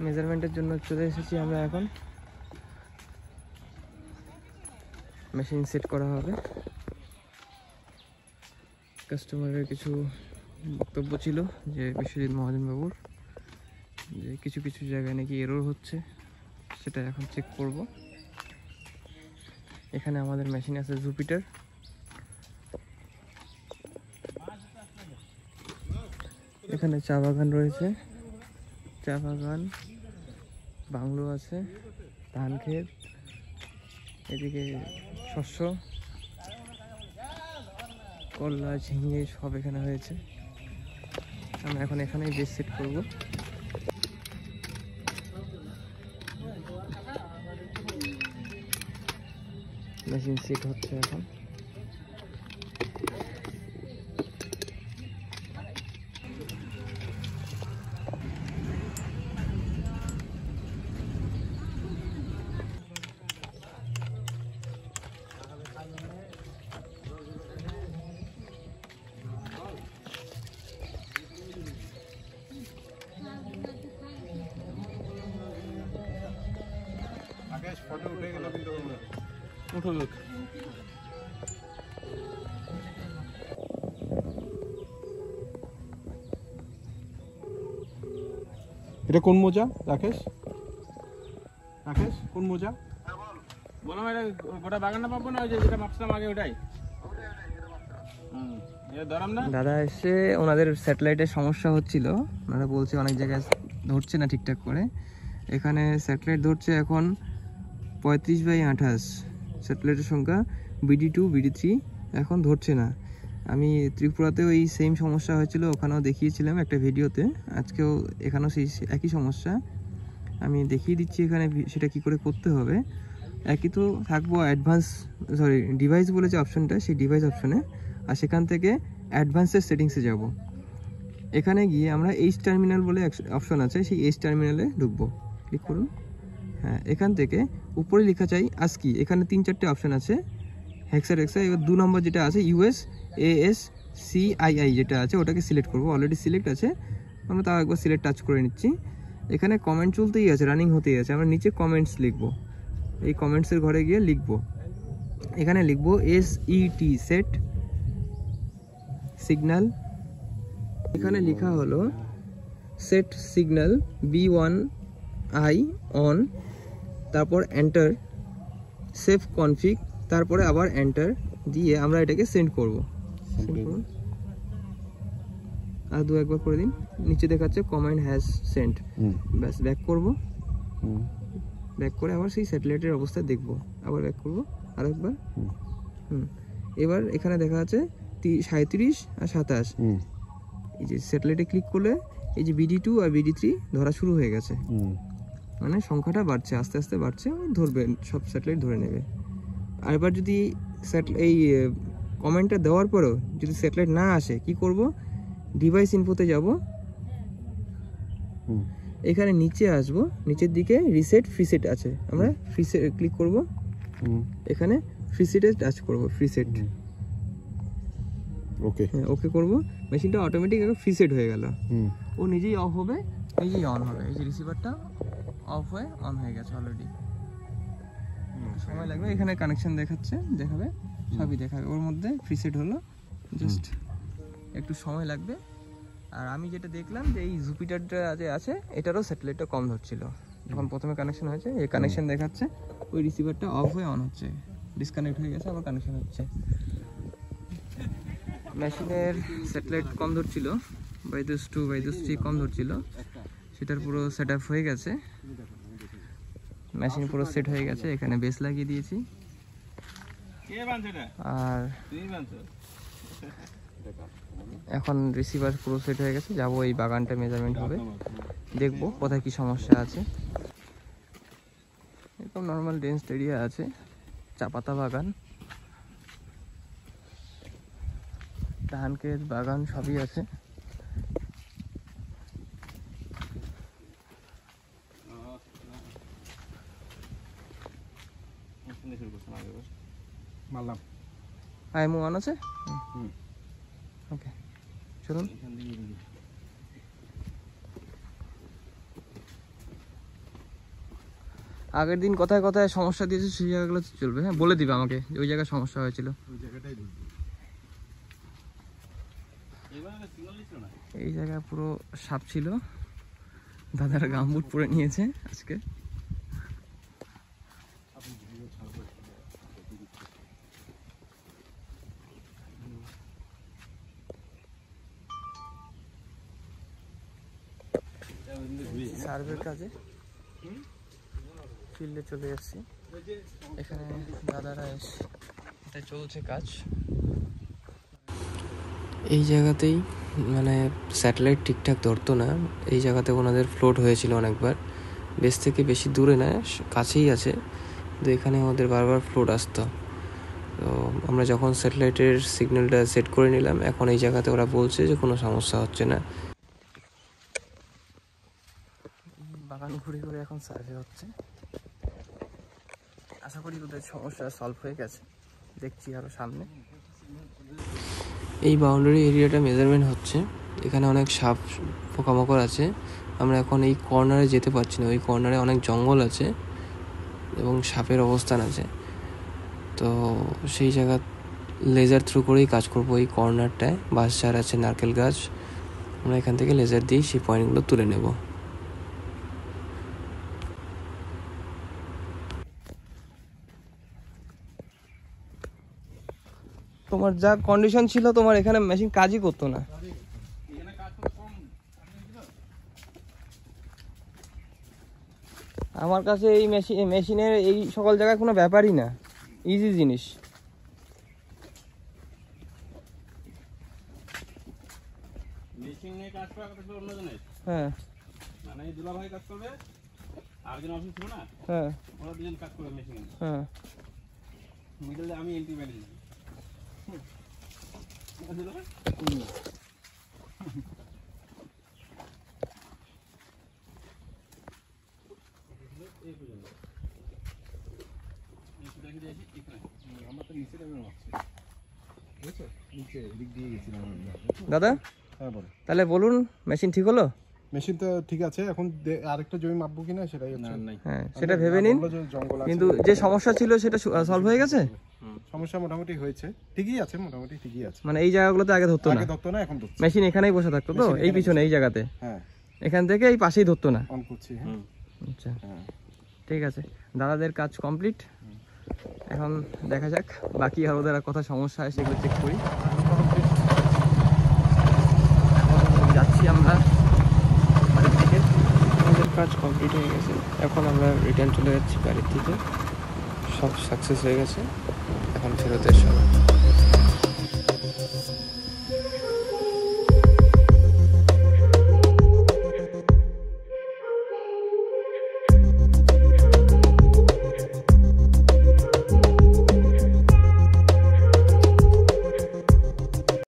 মেজারমেন্টের জন্য চলে এসেছি আমরা এখন। মেশিন সেট করা হবে। কাস্টমারের কিছু বক্তব্য ছিল যে বিশ্বজিৎ মহাজন বাবুর, যে কিছু কিছু জায়গায় নাকি এরর হচ্ছে, সেটা এখন চেক করব। এখানে আমাদের মেশিন আছে জুপিটার। এখানে চা বাগান রয়েছে, চা বাগান, বাংলো আছে, ধান ক্ষেত, এদিকে শস্য, করলা, ঝিঙে সব এখানে হয়েছে। আমরা এখন এখানেই বেস সেট করব। মেশিন সেট হচ্ছে এখন। এটা কোন মোজা রাকেশ? রাকেশ কোন মোজা? বললাম এটা গোটা বাগানটা পাবো না, ওই যে যেটা ভাবছিলাম আগে ওটাই। দাদা এসে ওনাদের স্যাটেলাইটের সমস্যা হচ্ছিল, ওনারা বলছে অনেক জায়গায় ধরছে না ঠিকঠাক করে। এখানে স্যাটেলাইট ধরছে এখন 35/28 স্যাটেলাইটের সংখ্যা, BD2 BD3 এখন ধরছে না। আমি ত্রিপুরাতেও এই সেম সমস্যা হয়েছিল, ওখানেও দেখিয়েছিলাম একটা ভিডিওতে। আজকেও এখানেও সেই একই সমস্যা, আমি দেখিয়ে দিচ্ছি এখানে সেটা কি করে করতে হবে। একই তো থাকবো অ্যাডভান্স, সরি ডিভাইস বলেছে অপশনটা, সেই ডিভাইস অপশনে, আর সেখান থেকে অ্যাডভান্সের সেটিংসে যাব। এখানে গিয়ে আমরা এইচ টার্মিনাল বলে অপশন আছে, সেই এইচ টার্মিনালে ঢুকবো। ক্লিক করুন। হ্যাঁ, এখান থেকে উপরে লেখা চাই ASCII, এখানে 3-4টে অপশন আছে, হেক্সা। এবার 2 নম্বর যেটা আছে US ASCII যেটা আছে ওটাকে সিলেক্ট করবো। অলরেডি সিলেক্ট আছে, আমরা তাও একবার সিলেক্ট টাচ করে নিচ্ছি। এখানে কমেন্ট চলতেই আছে, রানিং হতেই আছে। আমরা নিচে কমেন্টস লিখবো, এই কমেন্টসের ঘরে গিয়ে লিখবো, এখানে লিখবো SET সেট সিগন্যাল। এখানে লেখা হলো সেট সিগন্যাল B1I অন, তারপর এন্টার, সেভ কনফিগ, তারপরে আবার এন্টার দিয়ে আমরা এটাকে সেন্ড করব। সেন্ড করুন, আর একবার করে দিন। নিচে দেখাচ্ছে কমান্ড হ্যাজ সেন্ট। ব্যাস, ব্যাক করব। ব্যাক করে আবার সেই স্যাটেলাইটের অবস্থা দেখব। আবার ব্যাক করব আরেকবার। এবার এখানে দেখা আছে 37 আর 27। এই যে স্যাটেলাইটে ক্লিক করলে এই যে BD2 আর BD3 ধরা শুরু হয়ে গেছে, মানে সংখ্যাটা বাড়ছে, আস্তে আস্তে বাড়ছে, ধরবে, সব স্যাটেলাইট ধরে নেবে। আর এবার যদি এই কমেন্টটা দেওয়ার পরেও যদি স্যাটেলাইট না আসে, কি করব? ডিভাইস ইনফোতে যাব, এখানে নিচে আসব, নিচের দিকে রিসেট ফ্রিসেট আছে, আমরা ফ্রিসেট ক্লিক করব। এখানে ফ্রিসেটে টাচ করব, ফ্রিসেট। ওকে, হ্যাঁ ওকে করব। মেশিনটা অটোমেটিক ফ্রিসেট হয়ে গেল। ও নিজেই অফ হবে, নিজেই অন হবে। এই যে রিসিভারটা অফ হয়ে অন হয়ে গেছে অলরেডি। সময় লাগবে, এখানে কানেকশন দেখাবে, সবই দেখাবে। ওর মধ্যে ফ্রিসেট হলো, জাস্ট একটু সময় লাগবে। আর আমি যেটা দেখলাম যে এই জুপিটারটা যে আছে এটারও স্যাটেলাইটটা কম ধরছিল যখন প্রথমে কানেকশন হয়েছে। এই কানেকশন দেখাচ্ছে, ওই রিসিভারটা অফ হয়ে অন হচ্ছে, ডিসকানেক্ট হয়ে গেছে, আবার কানেকশন হচ্ছে। মেশিনের স্যাটেলাইট কম ধরছিল, বাইদুস 2 বাইদুস 3 কম ধরছিল, সেটার পুরো সেট আপ হয়ে গেছে। মেশিন পুরো সেট হয়ে গেছে, এখানে বেস লাগিয়ে দিয়েছি। আর এখন রিসিভার পুরো সেট হয়ে গেছে, যাবো এই বাগানটা মেজারমেন্ট হবে, দেখবো কোথায় কি সমস্যা আছে। এরকম নর্মাল ডেন্স এরিয়া আছে, চা পাতা বাগান, ধান ক্ষেত, বাগান সবই আছে। আইএমও অন আছে। ওকে, চলুন। আগের দিন কোথায় কোথায় সমস্যা দিয়েছে সেই জায়গাগুলো চলবে। হ্যাঁ, বলে দিবে আমাকে যে ওই জায়গায় সমস্যা হয়েছিল। ওই জায়গাটাই ধরবে। এই জায়গায় পুরো সাপ ছিল, দাদার গামবুট পরে নিয়েছে আজকে। সার্ভের কাজে ফিল্ডে চলে এসেছি, এখানে দাদারা এসে চলছে কাজ। এই জায়গাতেই মানে স্যাটেলাইট ঠিকঠাক ধরতো না, এই জায়গাতে ওনাদের ফ্লোট হয়েছিল অনেকবার, বেশ থেকে বেশি দূরে না, কাছেই আছে, তো এখানে আমাদের বারবার ফ্লোট আসতো। তো আমরা যখন স্যাটেলাইটের সিগন্যালটা সেট করে নিলাম, এখন এই জায়গাতে ওরা বলছে যে কোনো সমস্যা হচ্ছে না। বাগান ঘুরে ঘুরে এখন সার্ভে হচ্ছে, আশা করি ওদের সমস্যা সলভ হয়ে গেছে, দেখছি আরও সামনে। এই বাউন্ডারি এরিয়াটা মেজারমেন্ট হচ্ছে, এখানে অনেক সাপ পোকামাকড় আছে। আমরা এখন এই কর্নারে যেতে পারছি না, ওই কর্নারে অনেক জঙ্গল আছে এবং সাপের অবস্থান আছে। তো সেই জায়গা লেজার থ্রু করেই কাজ করবো। এই কর্নারটায় বাঁশঝাড় আছে, নারকেল গাছ, আমরা এখান থেকে লেজার দিয়ে সেই পয়েন্টগুলো তুলে নেব। তোমার যা কন্ডিশন ছিল, তোমার এখানে মেশিন কাজই করতো না। আমার কাছে এই মেশিনের এই সকল জায়গায় কোনো ব্যাপারই না, ইজি জিনিস। মেশিন নিয়ে কাজ করা কথা ছিল অন্য জনের, হ্যাঁ মানে এই দুলাভাই কাজ করবে, আরেকজন অফিস ছিল না, হ্যাঁ ওরা দুজন কাজ করবে মেশিন, হ্যাঁ। মিডলে আমি এন্ট্রি ম্যানেজার। আমরা তো নিচে নেমে মারছি, বুঝছো, নিচে দিক দিয়ে গেছিলাম আমরা। দাদা হ্যাঁ বলো। তাহলে বলুন, মেশিন ঠিক হলো? মেশিন তো ঠিক আছে, এখন আরেকটা জমি মাপবো কিনা সেটাই হচ্ছে। হ্যাঁ, সেটা ভেবে নিন। জঙ্গল আছে, কিন্তু যে সমস্যা ছিল সেটা সলভ হয়ে গেছে। সমস্যা মোটামুটি হয়েছে, ঠিকই আছে, মোটামুটি ঠিকই আছে। মানে এই জায়গাগুলোতে আগে ধরতো না, আগে ধরতো না, এখন ধরছে। মেশিন এখানেই বসে থাকতো তো, এই পিছনে এই জায়গাতে, হ্যাঁ এখান থেকে এই পাশেই ধরতো না। অন করছি, হ্যাঁ। আচ্ছা হ্যাঁ ঠিক আছে, দাদাদের কাজ কমপ্লিট। এখন দেখা যাক বাকি আর ওদের আর কথা সমস্যা হয় সেগুলো চেক করি। যাচ্ছি আমরা বাড়ির থেকে, আমাদের কাজ কমপ্লিট হয়ে গেছে, এখন আমরা রিটার্ন চলে যাচ্ছি বাড়ির থেকে। সব সাকসেস হয়ে গেছে, এখন ফেরতের সময়।